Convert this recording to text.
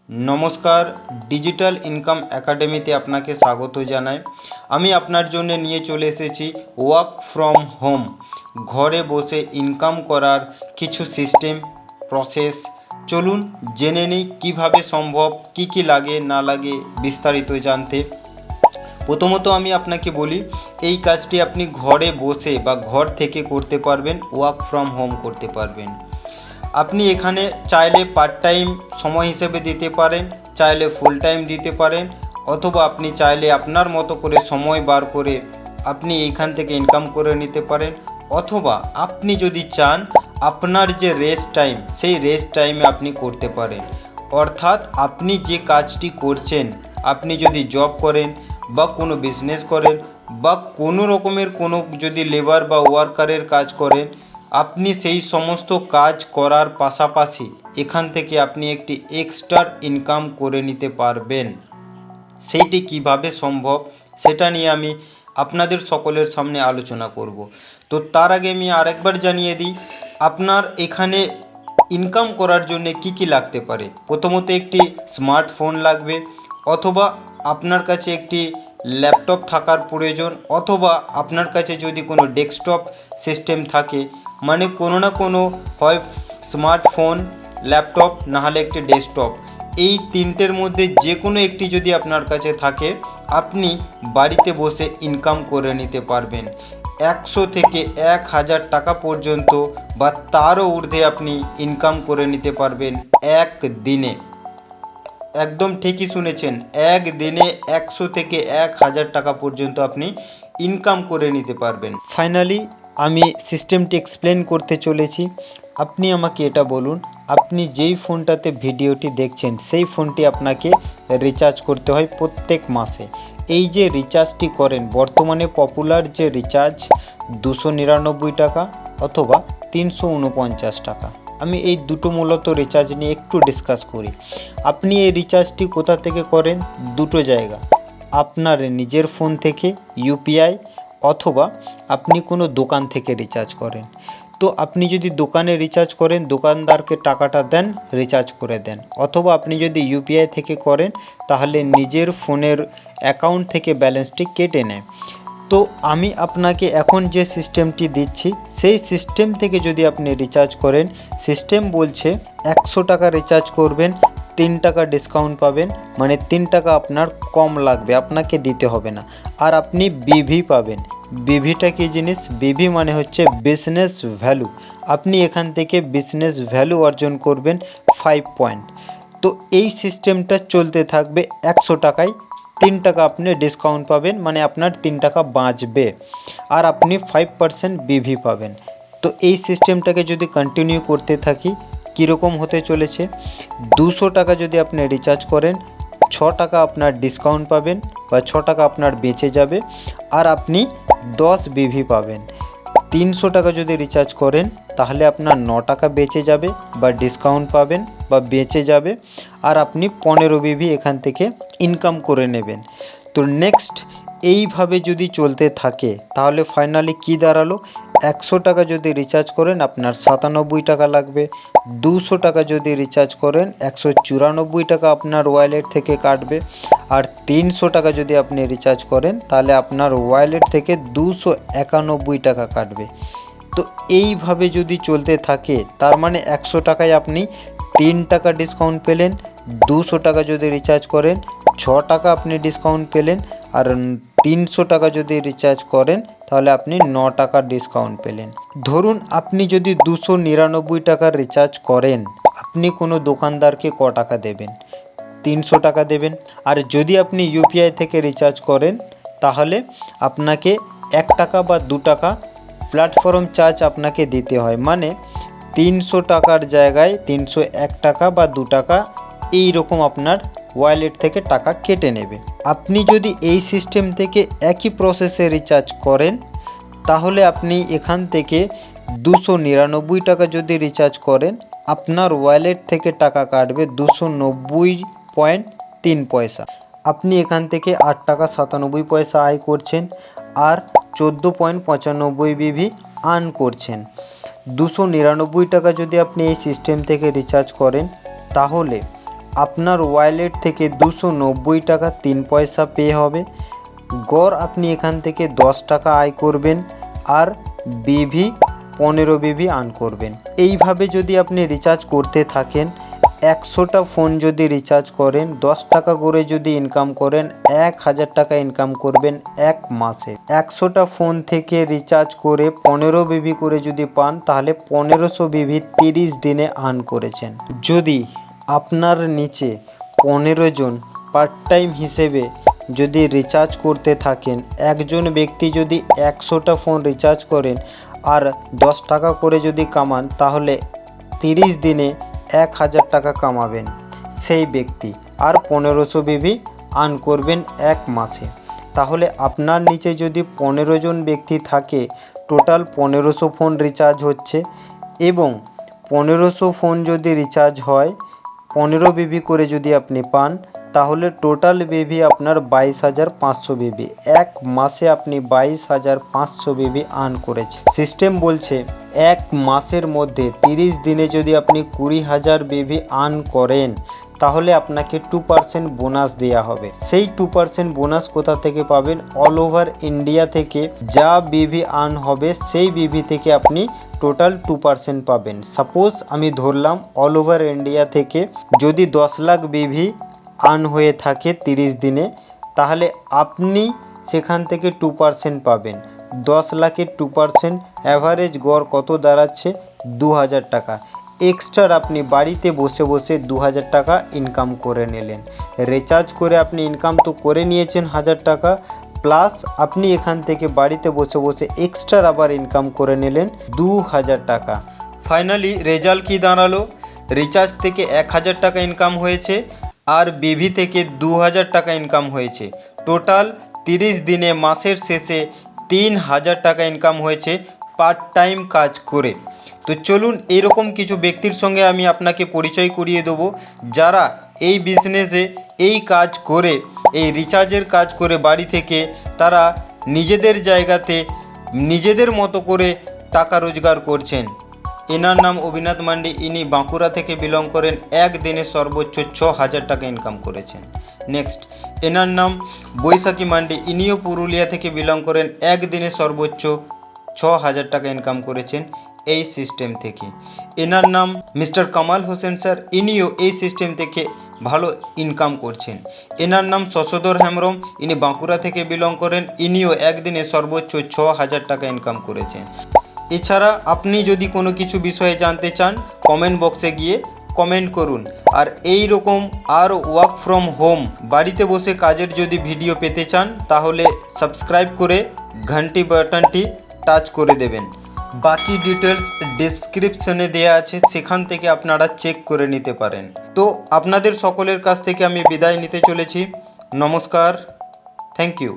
নমস্কার, digital income একাডেমিতে আপনাকে স্বাগত জানাই। আমি আপনার জন্য নিয়ে চলে এসেছি ওয়ার্ক ফ্রম হোম, ঘরে বসে ইনকাম করার কিছু সিস্টেম, প্রসেস। চলুন জেনে নিই কীভাবে সম্ভব, কী কী লাগে না লাগে বিস্তারিত জানতে। প্রথমত আমি আপনাকে বলি, এই কাজটি আপনি ঘরে বসে বা ঘর থেকে করতে পারবেন, ওয়ার্ক ফ্রম হোম করতে পারবেন। আপনি এখানে চাইলে পার্ট টাইম সময় হিসেবে দিতে পারেন, চাইলে ফুল টাইম দিতে পারেন, অথবা আপনি চাইলে আপনার মতো করে সময় বার করে আপনি এইখান থেকে ইনকাম করে নিতে পারেন। অথবা আপনি যদি চান আপনার যে রেস্ট টাইম, সেই রেস্ট টাইমে আপনি করতে পারেন। অর্থাৎ আপনি যে কাজটি করছেন, আপনি যদি জব করেন বা কোনো বিজনেস করেন বা কোনো রকমের কোনো যদি লেবার বা ওয়ার্কারের কাজ করেন, আপনি সেই সমস্ত কাজ করার পাশাপাশি এখান থেকে আপনি একটি এক্সট্রা ইনকাম করে নিতে পারবেন। সেইটি কিভাবে সম্ভব সেটা নিয়ে আমি আপনাদের সকলের সামনে আলোচনা করব। তো তার আগে আমি আরেকবার জানিয়ে দিই, আপনার এখানে ইনকাম করার জন্য কি কি লাগতে পারে। প্রথমত একটি স্মার্টফোন লাগবে, অথবা আপনার কাছে একটি ল্যাপটপ থাকার প্রয়োজন, অথবা আপনার কাছে যদি কোনো ডেস্কটপ সিস্টেম থাকে, মানে কোনো না কোনো হয় স্মার্টফোন, ল্যাপটপ, নাহলে একটি ডেস্কটপ, এই তিনটের মধ্যে যে কোনো একটি যদি আপনার কাছে থাকে, আপনি বাড়িতে বসে ইনকাম করে নিতে পারবেন। 100 থেকে 1000 টাকা পর্যন্ত বা তারও ঊর্ধ্বে আপনি ইনকাম করে নিতে পারবেন এক দিনে। একদম ঠিকই শুনেছেন, একদিনে 100 থেকে 1000 টাকা পর্যন্ত আপনি ইনকাম করে নিতে পারবেন। ফাইনালি আমি সিস্টেমটি এক্সপ্লেন করতে চলেছি। আপনি আমাকে এটা বলুন, আপনি যেই ফোনটাতে ভিডিওটি দেখছেন সেই ফোনটি আপনাকে রিচার্জ করতে হয় প্রত্যেক মাসে। এই যে রিচার্জটি করেন, বর্তমানে পপুলার যে রিচার্জ 299 টাকা অথবা 349 টাকা। আমি এই দুটো মূলত রিচার্জ নিয়ে একটু ডিসকাস করি। আপনি এই রিচার্জটি কোথা থেকে করেন? দুটো জায়গা, আপনার নিজের ফোন থেকে ইউপিআই, অথবা আপনি কোনো দোকান থেকে রিচার্জ করেন। তো আপনি যদি দোকানে রিচার্জ করেন, দোকানদারকে টাকাটা দেন, রিচার্জ করে দেন। অথবা আপনি যদি ইউপিআই থেকে করেন, তাহলে নিজের ফোনের অ্যাকাউন্ট থেকে ব্যালেন্সটি কেটে নেয়। তো আমি আপনাকে এখন যে সিস্টেমটি দিচ্ছি, সেই সিস্টেম থেকে যদি আপনি রিচার্জ করেন, সিস্টেম বলছে 100 টাকা রিচার্জ করবেন, 3 টাকা ডিসকাউন্ট পাবেন, মানে 3 টাকা আপনার কম লাগবে, আপনাকে দিতে হবে না। আর আপনি বিভি পাবেন। বিভিটা কী জিনিস? বিভি মানে হচ্ছে বিজনেস ভ্যালু। আপনি এখান থেকে বিজনেস ভ্যালু অর্জন করবেন 5 পয়েন্ট। তো এই সিস্টেমটা চলতে থাকবে 100 টাকায় 3 টাকা আপনি ডিসকাউন্ট পাবেন, মানে আপনার 3 টাকা বাঁচবে, আর আপনি 5% বিভি পাবেন। তো এই সিস্টেমটাকে যদি কন্টিনিউ করতে থাকি, কীরকম হতে চলেছে? 200 টাকা যদি আপনি রিচার্জ করেন, 6 টাকা আপনার ডিসকাউন্ট পাবেন বা 6 টাকা আপনার বেঁচে যাবে, আর আপনি 10 বিভি পাবেন। 300 টাকা যদি রিচার্জ করেন, তাহলে আপনার 9 টাকা বেঁচে যাবে বা ডিসকাউন্ট পাবেন বা বেঁচে যাবে, আর আপনি 15 বিভি এখান থেকে ইনকাম করে নেবেন। তো নেক্সট এইভাবে যদি চলতে থাকে, তাহলে ফাইনালি কি দাঁড়ালো? 100 টাকা যদি রিচার্জ করেন, আপনার 97 টাকা লাগবে। 200 টাকা যদি রিচার্জ করেন, 194 টাকা আপনার ওয়ালেট থেকে কাটবে। আর 300 টাকা যদি আপনি রিচার্জ করেন, তাহলে আপনার ওয়ালেট থেকে 291 টাকা কাটবে। তো এইভাবে যদি চলতে থাকে, তার মানে 100 টাকায় আপনি 3 টাকা ডিসকাউন্ট পেলেন। 200 টাকা যদি রিচার্জ করেন, 6 টাকা আপনি ডিসকাউন্ট পেলেন। আর 300 টাকা যদি রিচার্জ করেন, তাহলে আপনি 9 টাকা ডিসকাউন্ট পেলেন। ধরুন আপনি যদি 299 টাকার রিচার্জ করেন, আপনি কোনো দোকানদারকে ক টাকা দেবেন? 300 টাকা দেবেন। আর যদি আপনি ইউপিআই থেকে রিচার্জ করেন, তাহলে আপনাকে 1 টাকা বা 2 টাকা প্ল্যাটফর্ম চার্জ আপনাকে দিতে হয়, মানে 300 টাকার জায়গায় 301 টাকা বা 2 টাকা এই রকম আপনার ওয়ালেট থেকে টাকা কেটে নেবে। আপনি যদি এই সিস্টেম থেকে একই প্রসেসে রিচার্জ করেন, তাহলে আপনি এখান থেকে 299 টাকা যদি রিচার্জ করেন, আপনার ওয়ালেট থেকে টাকা কাটবে 290.3 পয়সা। আপনি এখান থেকে 8 টাকা 97 পয়সা আয় করছেন, আর 14.95 বিভি আর্ন করছেন। 299 টাকা যদি আপনি এই সিস্টেম থেকে রিচার্জ করেন, তাহলে আপনার ওয়ালেট থেকে 290 টাকা 3 পয়সা পে হবে। গড় আপনি এখান থেকে 10 টাকা আয় করবেন আর বিভি 15 বিভি আর্ন করবেন। এইভাবে যদি আপনি রিচার্জ করতে থাকেন, 100টা ফোন যদি রিচার্জ করেন, 10 টাকা করে যদি ইনকাম করেন, 1000 টাকা ইনকাম করবেন এক মাসে। 100টা ফোন থেকে রিচার্জ করে 15 বিভি করে যদি পান, তাহলে 1500 বিভি 30 দিনে আর্ন করেছেন। যদি আপনার নিচে 15 জন পার্ট টাইম হিসেবে যদি রিচার্জ করতে থাকেন, একজন ব্যক্তি যদি 100টা ফোন রিচার্জ করেন আর 10 টাকা করে যদি কামান, তাহলে 30 দিনে 1000 টাকা কামাবেন সেই ব্যক্তি, আর 1500 বিভি আর্ন করবেন এক মাসে। তাহলে আপনার নিচে যদি 15 জন ব্যক্তি থাকে, টোটাল 1500 ফোন রিচার্জ হচ্ছে, এবং 1500 ফোন যদি রিচার্জ হয়, 15 বিভি করে যদি আপনি পান, তাহলে টোটাল বিভি আপনার 22,500 বিভি। এক মাসে আপনি 22,500 বিভি আর্ন করেছে। সিস্টেম বলছে এক মাসের মধ্যে 30 দিনে যদি আপনি 20,000 বিভি আর্ন করেন, তাহলে আপনাকে 2% বোনাস দেওয়া হবে। সেই 2% বোনাস কোথা থেকে পাবেন? অল ওভার ইন্ডিয়া থেকে যা বিভি আর্ন হবে, সেই বিভি থেকে আপনি টোটাল 2% পাবেন। সাপোজ আমি ধরলাম অল ওভার ইন্ডিয়া থেকে যদি 10 লাখ বিভি আর্ন হয়ে থাকে 30 দিনে, তাহলে আপনি সেখান থেকে 2% পাবেন। 10 লাখের 2% অ্যাভারেজ গড় কত দাঁড়াচ্ছে? 2000 টাকা। এক্সট্রা আপনি বাড়িতে বসে বসে 2000 টাকা ইনকাম করে নিলেন। রিচার্জ করে আপনি ইনকাম তো করে নিয়েছেন 1000 টাকা, প্লাস আপনি এখান থেকে বাড়িতে বসে বসে এক্সট্রা আবার ইনকাম করে নিলেন 2000 টাকা। ফাইনালি রেজাল্ট কি দাঁড়ালো? রিচার্জ থেকে 1000 টাকা ইনকাম হয়েছে আর বিভি থেকে 2000 টাকা ইনকাম হয়েছে। টোটাল 30 দিনে মাসের শেষে 3000 টাকা ইনকাম হয়েছে পার্ট টাইম কাজ করে। তো চলুন এইরকম কিছু ব্যক্তির সঙ্গে আমি আপনাকে পরিচয় করিয়ে দেবো, যারা এই বিজনেসে এই কাজ করে, এই রিচার্জের কাজ করে বাড়ি থেকে তারা নিজেদের জায়গাতে নিজেদের মতো করে টাকা রোজগার করছেন। এনার নাম অভিনাথ মান্ডি। ইনি বাঁকুড়া থেকে বিলং করেন। একদিনে সর্বোচ্চ 6000 টাকা ইনকাম করেছেন। নেক্সট, এনার নাম বৈশাখী মান্ডি। ইনিও পুরুলিয়া থেকে বিলং করেন। একদিনে সর্বোচ্চ 6000 টাকা ইনকাম করেছেন এই সিস্টেম থেকে। এনার নাম মিস্টার কামাল হোসেন স্যার। ইনিও এই সিস্টেম থেকে ভালো ইনকাম করছেন। এনার নাম শশধর হেমব্রম। ইনি বাঁকুড়া থেকে বিলং করেন। ইনিও একদিনে সর্বোচ্চ 6000 টাকা ইনকাম করেছেন। এছাড়া আপনি যদি কোনো কিছু বিষয়ে জানতে চান, কমেন্ট বক্সে গিয়ে কমেন্ট করুন। আর এই রকম আরও ওয়ার্ক ফ্রম হোম বাড়িতে বসে কাজের যদি ভিডিও পেতে চান, তাহলে সাবস্ক্রাইব করে ঘন্টি বাটনটি টাচ করে দেবেন। বাকি ডিটেলস ডেসক্রিপশনে দেওয়া আছে, সেখান থেকে আপনারা চেক করে নিতে পারেন। তো আপনাদের সকলের কাছ থেকে আমি বিদায় নিতে চলেছি। নমস্কার, থ্যাংক ইউ।